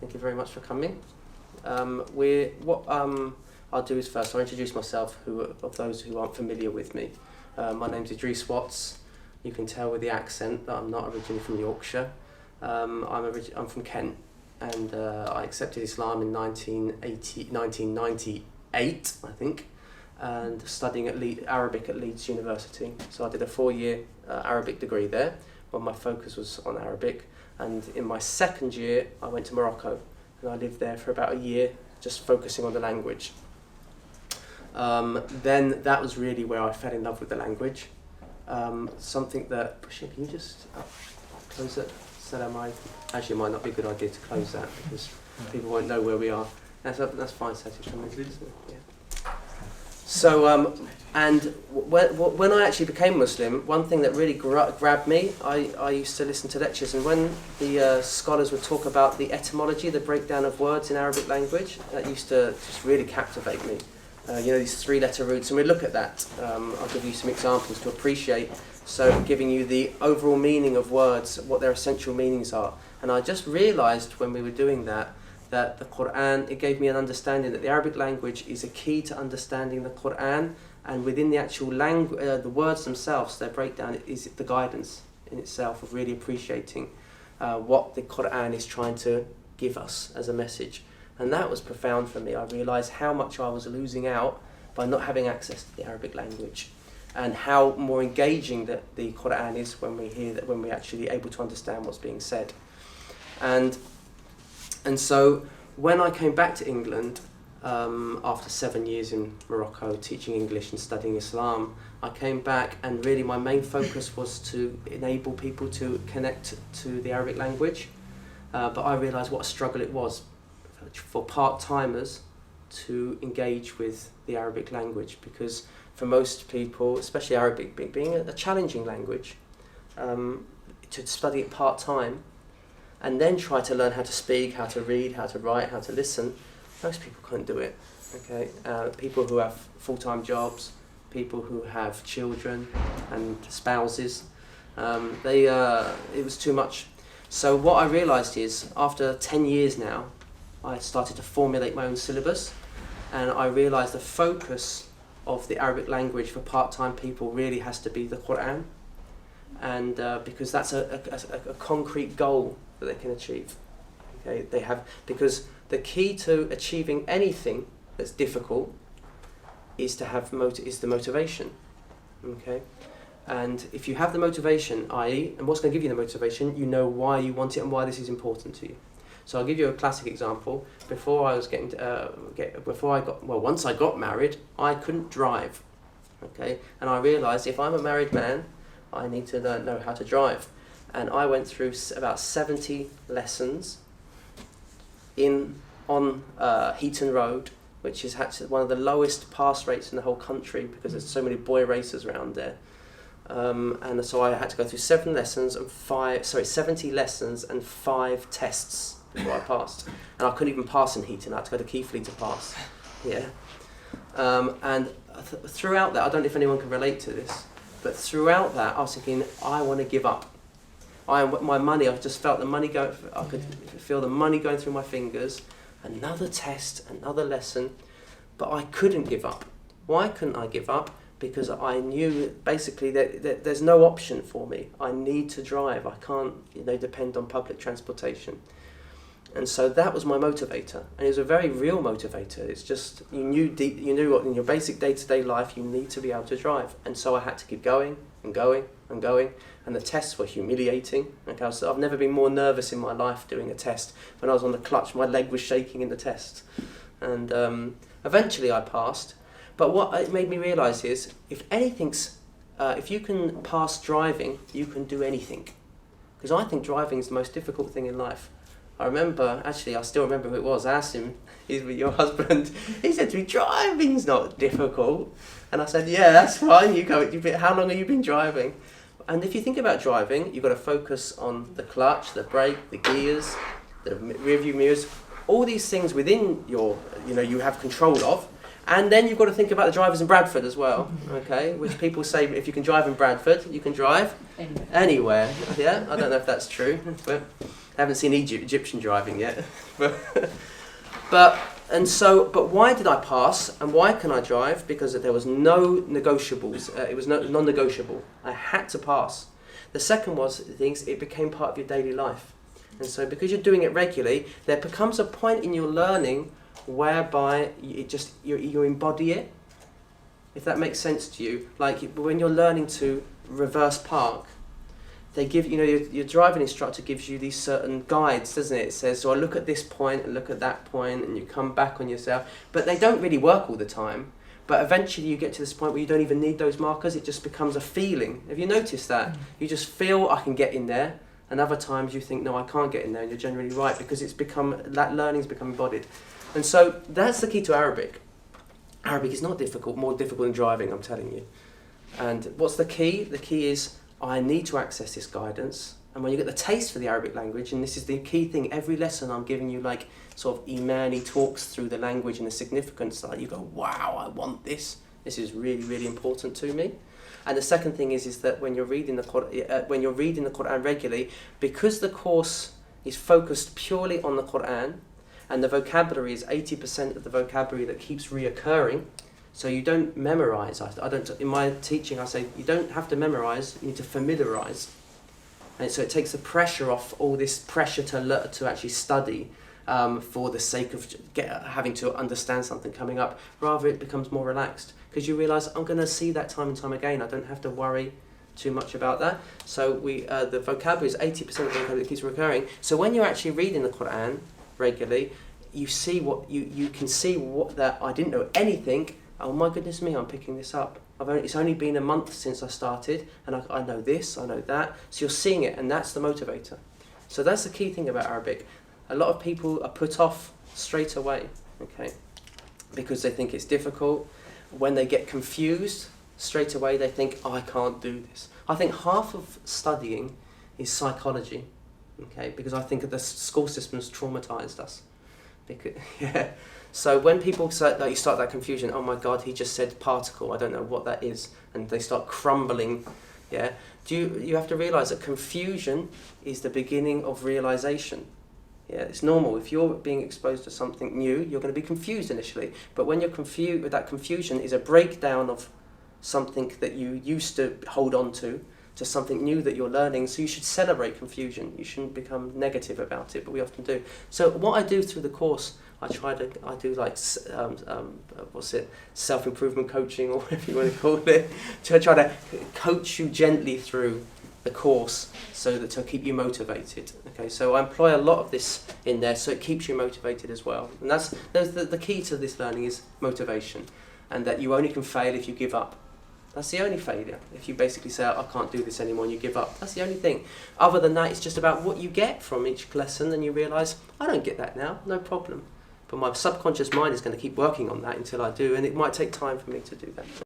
Thank you very much for coming. I'll do is first I'll introduce myself, of those who aren't familiar with me. My name's Idris Watts. You can tell with the accent that I'm not originally from Yorkshire. I'm from Kent, and I accepted Islam in 1998, I think, and studying Arabic at Leeds University. So I did a 4-year Arabic degree there, where my focus was on Arabic. And in my second year, I went to Morocco, and I lived there for about a year, just focusing on the language. Then that was really where I fell in love with the language. Something that, Bashir, can you just close it? Actually, it might not be a good idea to close that because people won't know where we are. That's fine, Sati. Yeah. So, and when I actually became Muslim, one thing that really grabbed me, I used to listen to lectures, and when the scholars would talk about the etymology, the breakdown of words in Arabic language, that used to just really captivate me. These 3-letter roots, and we look at that. I'll give you some examples to appreciate. So, giving you the overall meaning of words, what their essential meanings are. And I just realised when we were doing that the Quran, it gave me an understanding that the Arabic language is a key to understanding the Quran, and within the actual language, the words themselves, their breakdown is the guidance in itself of really appreciating what the Quran is trying to give us as a message. And that was profound for me. I realised how much I was losing out by not having access to the Arabic language, and how more engaging that the Quran is when we hear that, when we're actually able to understand what's being said. And so when I came back to England, after 7 years in Morocco teaching English and studying Islam, I came back, and really my main focus was to enable people to connect to the Arabic language. But I realised what a struggle it was for part-timers to engage with the Arabic language, because for most people, especially Arabic being a challenging language, to study it part-time and then try to learn how to speak, how to read, how to write, how to listen, most people can't do it. Okay, people who have full-time jobs, people who have children and spouses, it was too much. So what I realised is, after 10 years now, I started to formulate my own syllabus, and I realised the focus of the Arabic language for part-time people really has to be the Quran, and because that's a concrete goal that they can achieve. Okay, because the key to achieving anything that's difficult is to have the motivation. Okay, and if you have the motivation, and what's going to give you the motivation, you know why you want it and why this is important to you. So I'll give you a classic example. Once I got married, I couldn't drive. Okay, and I realised if I'm a married man, I need to know how to drive. And I went through about 70 lessons on Heaton Road, which is actually one of the lowest pass rates in the whole country because there's so many boy racers around there. And so I had to go through 70 lessons and 5 tests before I passed. And I couldn't even pass in Heaton. I had to go to Keighley to pass. Yeah. Throughout that, I don't know if anyone can relate to this, but throughout that, I was thinking, I want to give up. I just felt the money go. I could feel the money going through my fingers. Another test, another lesson, but I couldn't give up. Why couldn't I give up? Because I knew basically that there's no option for me. I need to drive. I can't, depend on public transportation. And so that was my motivator, and it was a very real motivator. It's just you knew what in your basic day-to-day life you need to be able to drive, and so I had to keep going and going and going. And the tests were humiliating. Okay, I've never been more nervous in my life doing a test. When I was on the clutch, my leg was shaking in the test, and eventually I passed. But what it made me realise is, if you can pass driving, you can do anything. Because I think driving is the most difficult thing in life. I still remember who it was, Asim, he's with your husband. He said to me, driving's not difficult. And I said, yeah, that's fine, how long have you been driving? And if you think about driving, you've got to focus on the clutch, the brake, the gears, the rear view mirrors, all these things within you have control of. And then you've got to think about the drivers in Bradford as well, okay? Which people say if you can drive in Bradford, you can drive anywhere. Yeah, I don't know if that's true, but I haven't seen Egyptian driving yet. but why did I pass and why can I drive? Because there was no negotiables. It was non-negotiable. I had to pass. The second was it became part of your daily life. And so because you're doing it regularly, there becomes a point in your learning whereby you embody it. If that makes sense to you. Like when you're learning to reverse park, they give, your driving instructor gives you these certain guides, doesn't it? It says, so I look at this point and look at that point and you come back on yourself. But they don't really work all the time. But eventually you get to this point where you don't even need those markers. It just becomes a feeling. Have you noticed that? You just feel I can get in there. And other times you think, no, I can't get in there. And you're generally right because that learning's become embodied. And so that's the key to Arabic. Arabic is not difficult, more difficult than driving, I'm telling you. And what's the key? The key is I need to access this guidance. And when you get the taste for the Arabic language, and this is the key thing, every lesson I'm giving you like sort of Imani talks through the language and the significance, that you go, wow, I want this. This is really, really important to me. And the second thing is that when you're reading the Quran regularly, because the course is focused purely on the Quran, and the vocabulary is 80% of the vocabulary that keeps reoccurring, so you don't memorize. I don't. In my teaching, I say you don't have to memorize. You need to familiarize, and so it takes the pressure off. All this pressure to actually study for the sake of having to understand something coming up. Rather, it becomes more relaxed because you realize I'm going to see that time and time again. I don't have to worry too much about that. So the vocabulary is 80% of the vocabulary that keeps recurring. So when you're actually reading the Quran regularly, you see what you can see what that I didn't know anything. Oh my goodness me, I'm picking this up. It's only been a month since I started, and I know this, I know that. So you're seeing it, and that's the motivator. So that's the key thing about Arabic. A lot of people are put off straight away, okay, because they think it's difficult. When they get confused, straight away they think, oh, I can't do this. I think half of studying is psychology, okay, because I think the school system's traumatized us. Yeah. So when people say that, you start that confusion, oh my God, he just said particle, I don't know what that is, and they start crumbling, yeah. You have to realize that confusion is the beginning of realization. Yeah, it's normal. If you're being exposed to something new, you're going to be confused initially. But when you're confused, that confusion is a breakdown of something that you used to hold on to something new that you're learning. So you should celebrate confusion. You shouldn't become negative about it, but we often do. So what I do through the course, I do like self-improvement coaching, or whatever you want to call it, to try to coach you gently through the course so that to keep you motivated. Okay, so I employ a lot of this in there so it keeps you motivated as well. And that's the key to this learning is motivation, and that you only can fail if you give up. That's the only failure. If you basically say, I can't do this anymore, and you give up. That's the only thing. Other than that, it's just about what you get from each lesson, and you realise, I don't get that now, no problem. But my subconscious mind is going to keep working on that until I do, and it might take time for me to do that.